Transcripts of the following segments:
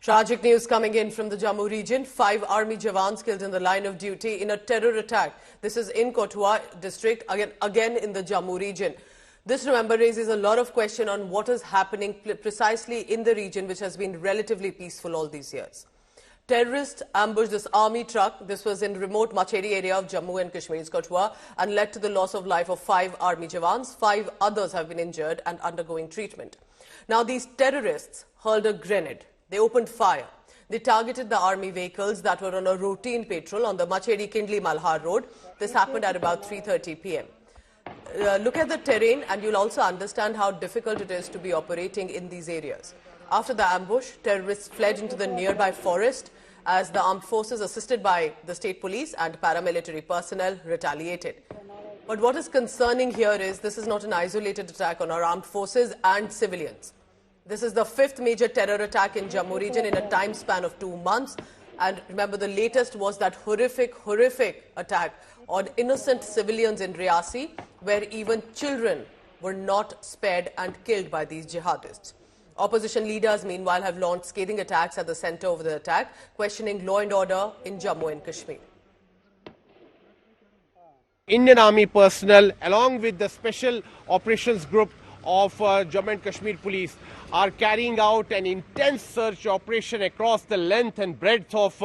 Tragic news coming in from the Jammu region. 5 army jawans killed in the line of duty in a terror attack. This is in Kathua district, again in the Jammu region. This, remember, raises a lot of question on what is happening precisely in the region, which has been relatively peaceful all these years. Terrorists ambushed this army truck. This was in remote Macheri area of Jammu and Kashmir's Kathua and led to the loss of life of 5 army jawans. 5 others have been injured and undergoing treatment. Now, these terrorists hurled a grenade. They opened fire. They targeted the army vehicles that were on a routine patrol on the Macheri-Kindli-Malhar road. This happened at about 3:30 p.m. Look at the terrain and you'll also understand how difficult it is to be operating in these areas. After the ambush, terrorists fled into the nearby forest as the armed forces, assisted by the state police and paramilitary personnel, retaliated. But what is concerning here is this is not an isolated attack on our armed forces and civilians. This is the 5th major terror attack in Jammu region in a time span of 2 months. And remember, the latest was that horrific attack on innocent civilians in Riyasi, where even children were not spared and killed by these jihadists. Opposition leaders, meanwhile, have launched scathing attacks at the centre of the attack, questioning law and order in Jammu and Kashmir. Indian Army personnel, along with the Special Operations Group of Jammu and Kashmir Police, are carrying out an intense search operation across the length and breadth of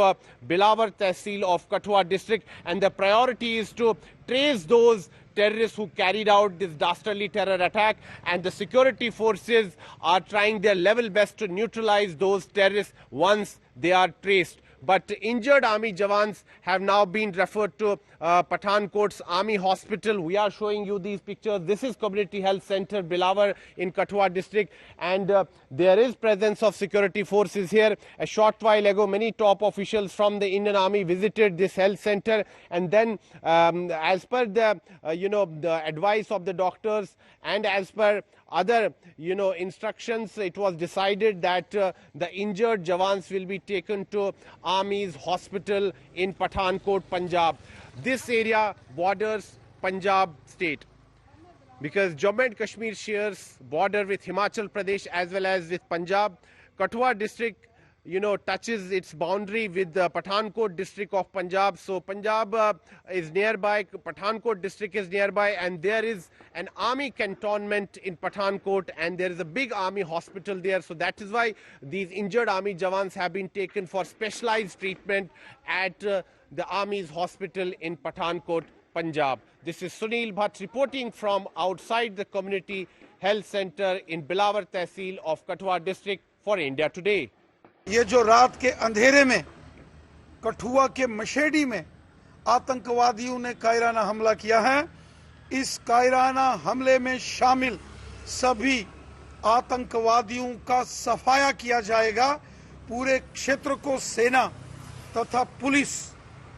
Bilawar Tehsil of Kathua district, and the priority is to trace those terrorists who carried out this dastardly terror attack, and the security forces are trying their level best to neutralize those terrorists once they are traced. But injured army jawans have now been referred to Pathankot's Army Hospital. We are showing you these pictures. This is Community Health Center, Bilawar in Kathua district, and there is presence of security forces here. A short while ago, many top officials from the Indian Army visited this health center, and then as per the the advice of the doctors and as per other instructions, it was decided that the injured jawans will be taken to Army's hospital in Pathankot, Punjab. This area borders Punjab state because Jammu and Kashmir shares border with Himachal Pradesh as well as with Punjab. Kathua district touches its boundary with the Pathankot district of Punjab. So Punjab is nearby, Pathankot district is nearby, and there is an army cantonment in Pathankot, and there is a big army hospital there. So that is why these injured army jawans have been taken for specialized treatment at the army's hospital in Pathankot, Punjab. This is Sunil Bhatt reporting from outside the Community Health Center in Bilawar Tehsil of Kathua district for India Today. ये जो रात के अंधेरे में कठुआ के मशेडी में आतंकवादियों ने कायराना हमला किया है, इस कायराना हमले में शामिल सभी आतंकवादियों का सफाया किया जाएगा। पूरे क्षेत्र को सेना तथा पुलिस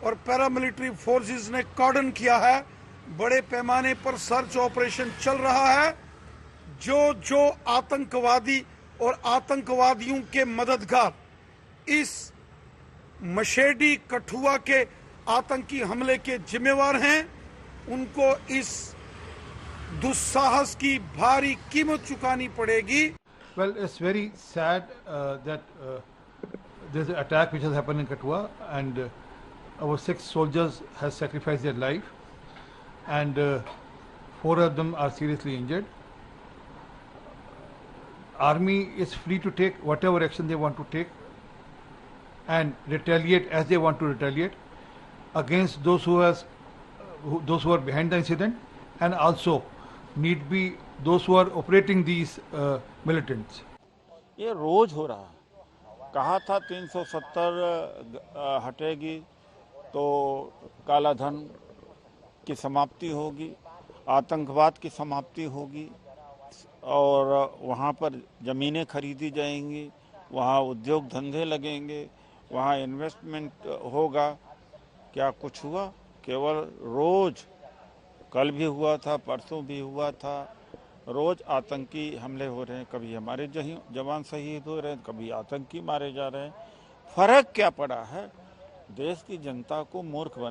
और पैरामिलिट्री फोर्सेस ने कॉर्डन किया है। बड़े पैमाने पर सर्च ऑपरेशन चल रहा है। जो आतंकवादी और आतंकवादियों के मददगार इस मशेडी कठुआ के आतंकी हमले के जिम्मेवार हैं, उनको इस दुस्साहस की भारी कीमत चुकानी पड़ेगी। Well, it's very sad that there's an attack which has happened in Kathua, and our 6 soldiers have sacrificed their life, and 4 of them are seriously injured. Army is free to take whatever action they want to take and retaliate as they want to retaliate against those who are behind the incident, and also need be those who are operating these militants. ये रोज हो रहा है। कहा था 370 हटेगी तो काला धन की समाप्ति होगी, आतंकवाद की समाप्ति होगी, और वहाँ पर ज़मीनें खरीदी जाएंगी, वहाँ उद्योग धंधे लगेंगे, वहाँ इन्वेस्टमेंट होगा। क्या कुछ हुआ? केवल रोज़, कल भी हुआ था, परसों भी हुआ था, रोज़ आतंकी हमले हो रहे हैं। कभी हमारे जवान शहीद हो रहे हैं, कभी आतंकी मारे जा रहे हैं। फ़र्क क्या पड़ा है? देश की जनता को मूर्ख बना